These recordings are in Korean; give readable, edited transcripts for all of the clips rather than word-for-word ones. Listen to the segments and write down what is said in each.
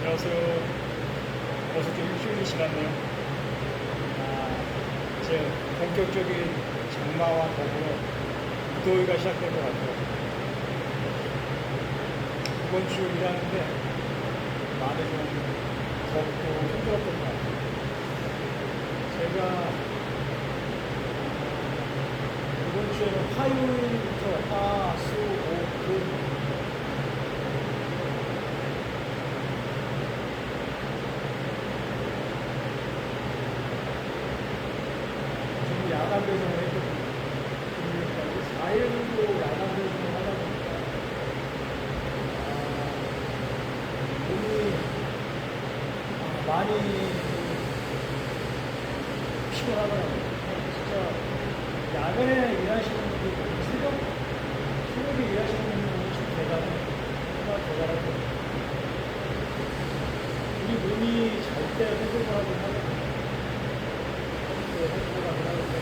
안녕하세요. 벌써 좀 일주일이 지났네요. 이제 본격적인 장마와 더불어 무더위가 시작된 것 같아요. 이번 주 일하는데 많이 좀 덥고 힘들었던 것 같아요. 제가 이번 주에는 화요일부터 화, 수, 목, 금 야간 배송을 했거든요. 그러니까 4일도 야간 배송을 하다 보니까 몸이 많이 피곤하더라고요. 진짜 야간에 일하시는 분들, 새벽에 일하시는 분들은 좀 대단해요. 정말 대단하고 우리 몸이 잘 때 회복을 하긴 하거든요. 회복을 하긴 하는데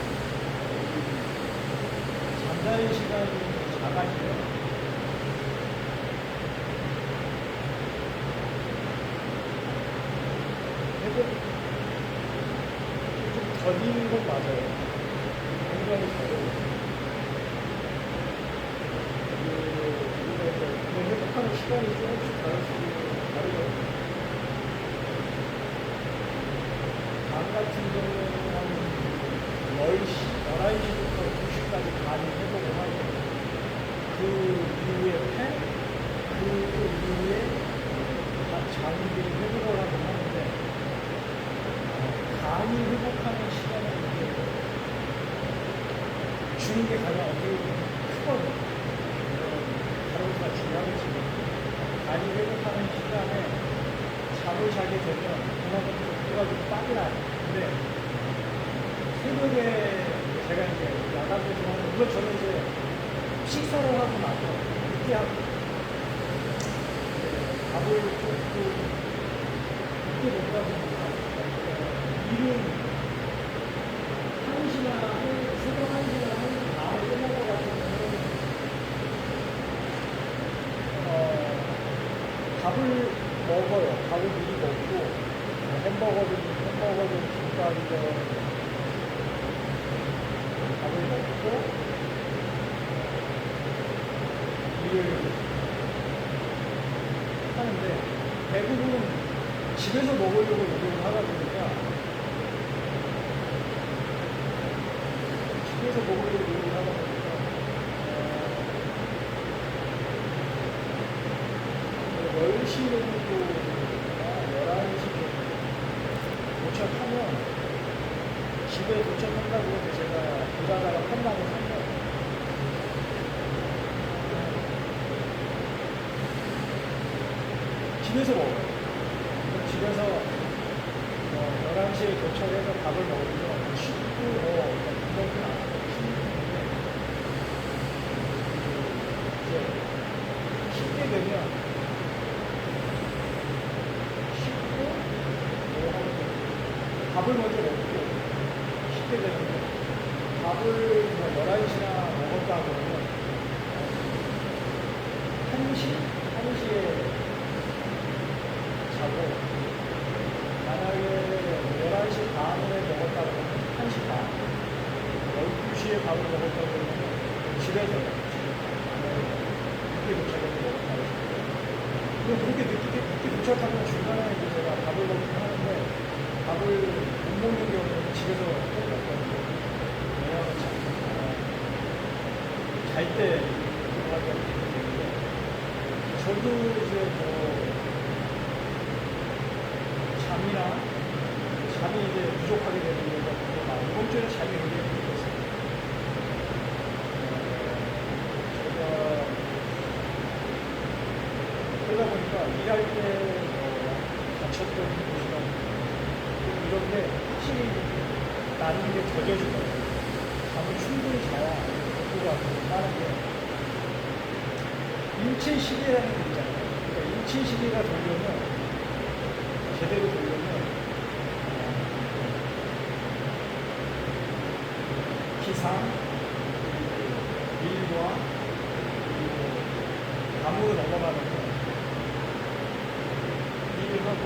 잠자는 시간이 작아지면 회복이 좀 더디는 건 맞아요. 굉장히 더뎌요. 회복하는 시간이 조금씩 다르거든요. 밤 같은 경우에는 한 10시, 11시부터 2시까지 간이 회복을 하고 그 이후에 그 이후에 장들이 회복을 하고 하는데 간이 회복하는 시간을 주는 게 가장 어떻게 보면 크거든요. 하루가 중요하겠지만 간이 회복하는 시간에 잠을 자게 되면 그만큼 배가 좀 땀이 나요. 근데 새벽에 제가 이제 야간 배송하는 물론 저는 이제 식사를 하고 나서 늦게 하고 밥을 조금 늦게 먹다 보니까 일은 1시나 새벽 1시나 1시 반에 끝날 것 같으면 밥을 먹어요. 밥을 미리 먹고 햄버거든 김밥이든 밥을 먹고 일을 하는데 대부분 집에서 먹으려고 노력을 하다 보니까 집에서 먹으려고 노력을 하다 보니까 10시 정도 11시 정도 도착하면 집에 도착한다고 해서 제가 일하다가 판단을 하면 집에서 먹어요. 집에서 11시에 도착해서 밥을 먹으면 10분, 금방은 안 하고 16분인데 이제 쉽게 되면 밥을 먼저 먹고 쉽게 되는데 밥을 11시나 먹었다 그러면 1시에 자고 만약에 11시 반에 먹었다 그러면 1시 반 12시에 밥을 먹었다 그러면 집에서 늦게 도착해서 먹었다 그러면 그렇게 늦게 도착하면 중간에 이제 제가 밥을 먹긴 하는데 밥을 못 먹는 경우는 집에서 먹거든요. 왜냐하면 잘 때 들어가기 때문에 저도 이제 잠이 이제 부족하게 되는 경우가 되게 많아요. 이번 주에는 잠이 굉장히 부족했어요. 제가 그러다 보니까 일할 때 다쳤던 곳이나 이런데 확실히 나는 게 젖어지더라고요. 잠을 충분히 자야 복구가 빠른 게 인체시계라는 게 있잖아요. 그러니까 인체시계가 돌려면 제대로 돌려면 기상, 일과 그리고 밤으로 넘어가면 일을 하고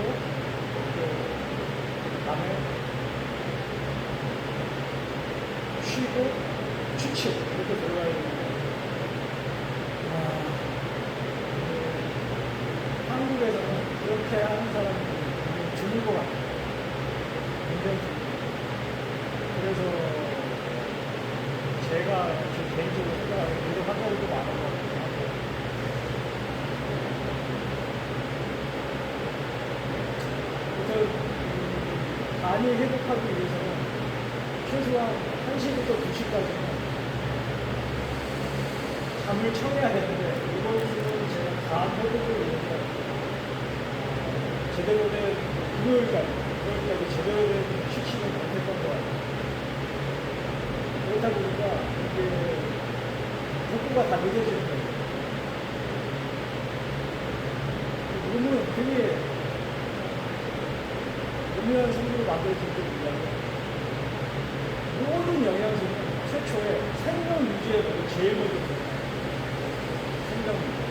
그렇게 하는 사람이 굉장히 드물 것 같아요. 굉장히 드물. 그래서 제가 제 개인적으로 생각하는 이런 환자들도 많은 것 같아요. 그래서 간이 회복하기 위해서는 최소한 1시부터 2시까지는 잠을 청해야 되는데 이번 주는 제가 간 회복을 위해서 제대로 된 금요일까지 제대로 된 휴식을 못했던 것 같아요. 그렇다 보니까 이게 복구가 다 늦어지는 거예요. 몸은 되게 오묘한 성분을 만들어줄 때 의미하면 모든 영양소는 최초에 생명 유지에 제일 먼저 들어가요. 생명 유지.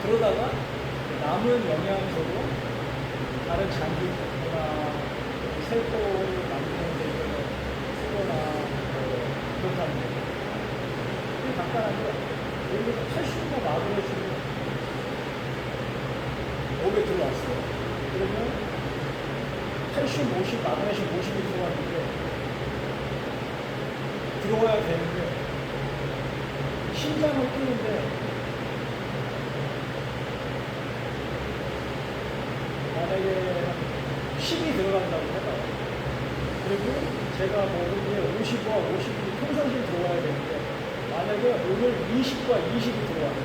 그러다가 남은 영양소로 다른 장기나 세포를 만드는 데 쓰거나 그렇다는 거. 이게 간단한데 여기서 칼슘과 마그네슘이 몸에 들어왔어요. 그러면 칼슘 50, 마그네슘 50이 들어와야 되는데 심장을 뛰는데 만약에 10이 들어간다고 해봐요. 그리고 제가 먹은 게 50과 50이 평상시에 들어와야 되는데 만약에 오늘 20과 20이 들어와요.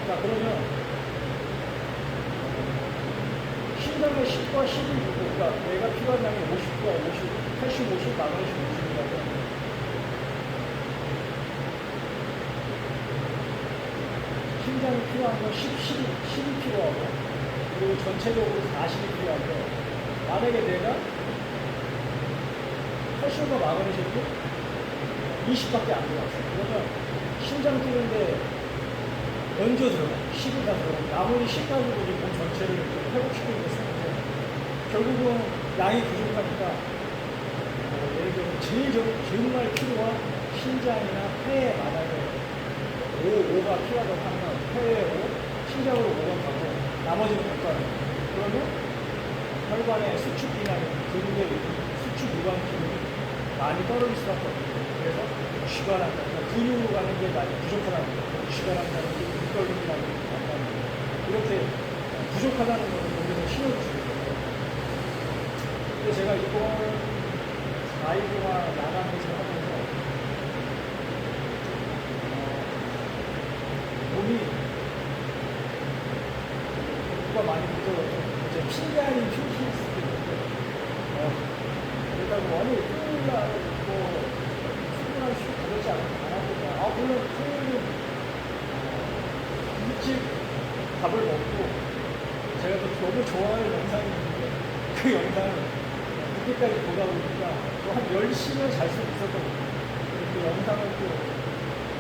자, 그러면 심장에 10과 10이 있고, 그러니까 내가 필요한 양이 50과 50, 80, 50, 마그네슘 50이라고. 심장이 필요한 건 10이 필요하고, 그리고 전체적으로 40이 필요한데, 만약에 내가 칼슘과 마그네슘이 20밖에 안 들어왔어. 그러면 심장 뛰는데 먼저 들어가. 10이 다 들어가. 나머지 10 가지고 이제 몸 전체를 회복시키는 게 쓰는데, 결국은 양이 부족하니까, 예를 들면 제일 정말 필요한 심장이나 폐에 만약에 5가 필요하다고 하면 폐에 5, 심장으로 5가 가고, 나머지는 못 가요. 그러면 혈관의 수축 기능이, 근육의 수축 유관 기능이 많이 떨어질 수밖에 없어요. 그래서 쥐가 난다. 근육으로 가는 게 많이 부족하다는 거예요. 쥐가 난다는 게 밑걸림이라는 게 난다는 거예요. 이렇게 부족하다는 것을 몸에서 신호주는 거예요. 근데 제가 이번 4일 동안 야간에서 하면서 몸이 복부가 많이 무거워서 이제 핑계 아닌 휴식일 수도 있는데 그러다가 아니 토요일날 출근할 수 가지 않았니까 물론 토요일은 일찍 밥을 먹고 제가 또 너무 좋아하는 영상이 있는데 그 영상을 늦게까지 보다 보니까 또 한 10시면 잘 수 있었던 거예요. 그 영상을 또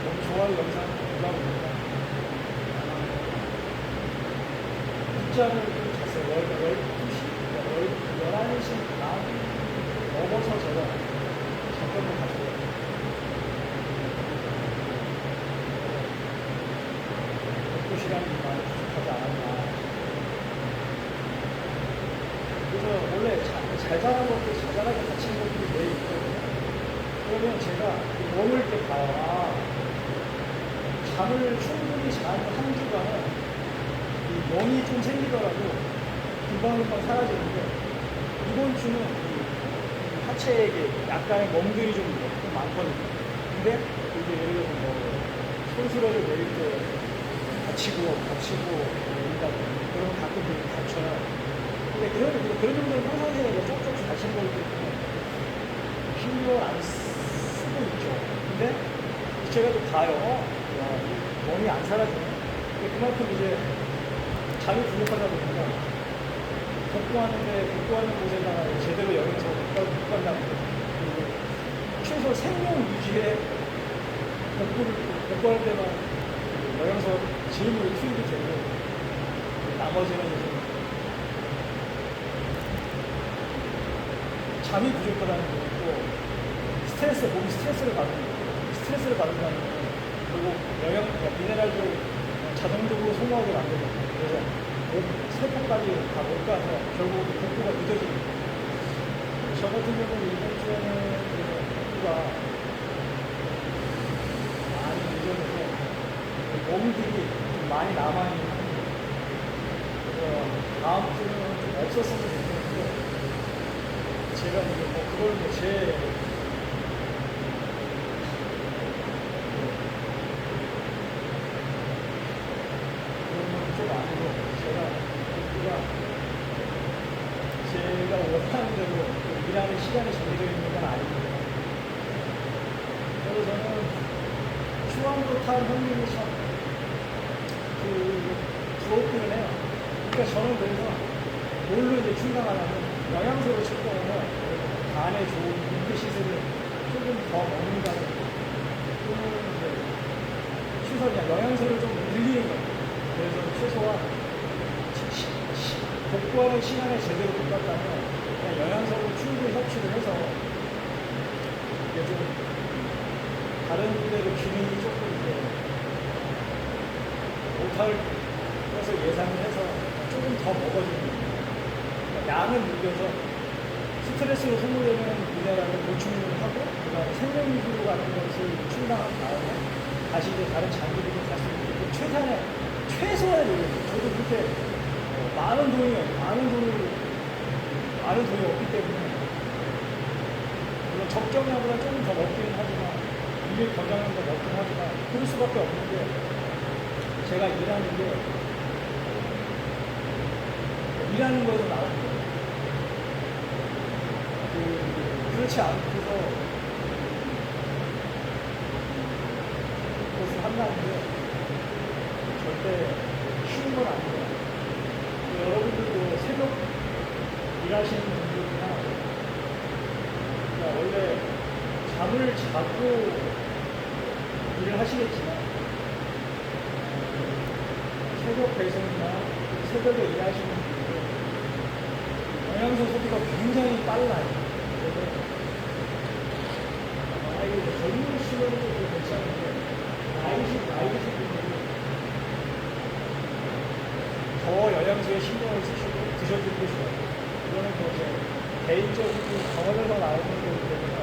너무 좋아하는 영상을 보다 보니까 늦잠을 좀 잤어요. 12시, 11시 반 넘어서 제가 잠깐만 갔어요. 그 시간이 많이 부족하지 않았나. 그래서 원래 잘 자란 것들, 자잘하게 다치는 것들이 매일 있거든요. 그러면 제가 머물 때 봐요. 잠을 충분히 잔 한 주간은 이 멍이 좀 생기더라도 금방금방 사라지는데 이번 주는 하체에 약간의 멍들이 좀 많거든요. 근데 이게 예를 들어서 손수레를 내릴 때 다치고 내린다고 그러면 가끔 되게 다쳐요. 근데 그런 정도는 평상시에 조금씩 다친 거기 때문에 신경을 안 쓰고 있죠. 근데 제가 또 봐요. 몸이 안 사라지네. 그만큼 이제 잠이 부족하다 보니까 복구하는 곳에다가 제대로 영양소 못 간다는 거예요. 최소 생명 유지에 복구할 때만 영양소 질문이 투입이 되고 나머지는 이제 잠이 부족하다는 거고 몸이 스트레스를 받는다는 거예요. 그리고 미네랄들 자동적으로 소모하게 만들거든요. 그래서 세포까지 다 못 가서 결국 복구가 늦어집니다. 저 같은 경우는 이번 주에는 복구가 많이 늦어져서 몸들이 좀 많이 남아있는 상태예요. 그래서 다음 주는 좀 없었으면 좋겠는데 제가 이제 뭐 그걸 뭐제 좀 아니고 제가 원하는 대로 일하는 시간이 정해져 있는 건 아닙니다. 그래서 저는 추앙으로 탄 형님이 참 부럽기는 해요. 그러니까 저는 그래서 뭘로 이제 충당하냐면 영양소를 칠거나 간에 좋은 잉크시스를 조금 더 먹는다는 또는 이제 추석이나 영양소를 좀 늘리는 거예요. 그래서 최소한 복구하는 시간에 제대로 똑같다면 그냥 영양소를 충분히 섭취를 해서 이게 좀 다른 분들의 기능이 조금 이제 못할 것을 예상을 해서 조금 더 먹어주는 거예요. 그러니까 양을 늘려서 스트레스로 소모되는 미네랄을 보충을 하고 그 다음에 생명 위주로 가는 것을 충당한 다음에 다시 이제 다른 장기들이 갈 수 있는 최소한의 노력이에요. 저도 그렇게 많은 돈이 없기 때문에 물론 적정량보다 조금 더 먹기는 하지만 일일 권장량 더 먹긴 하지만 그럴 수밖에 없는 게 제가 일하는 게 일하는 거에서 나오는 거예요. 그렇지 않고서 그것을 한다는 게 절대 쉬운 건 아니에요. 여러분들도 새벽 일하시는 분들이나 그러니까 원래 잠을 자고 일을 하시겠지만 새벽 배송이나 새벽에 일하시는 분들은 영양소 소비가 굉장히 빨라요. 그래서 이거 젊으시면 좀 괜찮은데 나이 드신 분들이 더 영양소에 신경을 쓰시고 드셔주는 게 좋아요. 이거는 뭐 제 개인적으로 경험에서 나오는 거기 때문에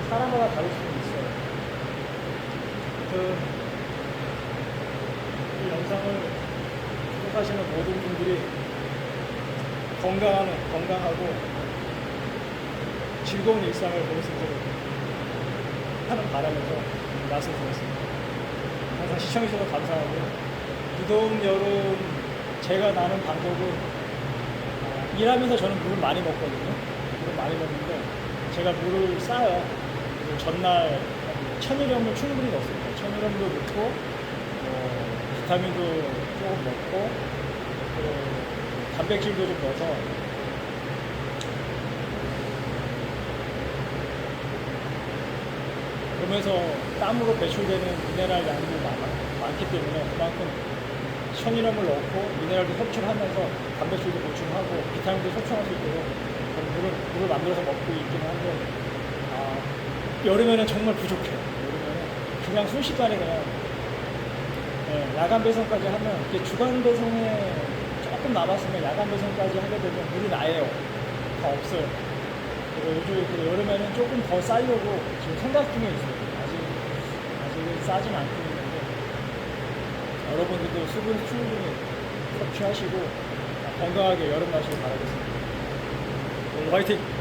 사람마다 다를 수는 있어요. 이 영상을 구독하시는 모든 분들이 건강하고 즐거운 일상을 보낼 수 있도록 하는 바람에서 말씀드렸습니다. 항상 시청해주셔서 감사하고요. 무더운 여름 제가 나는 방법은 일하면서 저는 물을 많이 먹거든요. 물을 많이 먹는데 제가 물을 쌓아요. 전날 천일염을 충분히 넣습니다. 천일염도 넣고 비타민도 조금 넣고 단백질도 좀 넣어서 그러면서 땀으로 배출되는 미네랄 양도 많기 때문에 그만큼 천일염을 넣고 미네랄도 섭취를 하면서 단백질도 보충하고 비타민도 섭취할 수 있도록 물을 만들어서 먹고 있기는 한데 여름에는 정말 부족해요. 여름에는 그냥 순식간에 그냥 야간 배송까지 하면 이렇게 주간 배송에 조금 남았으면 야간 배송까지 하게 되면 물이 나요. 다 없어요. 그래서 요즘 여름에는 조금 더 싸려고 지금 생각 중에 있어요. 아직은 싸진 않고 있는데 여러분들도 수분 충분히 섭취하시고 건강하게 여름 나시길 바라겠습니다. 화이팅!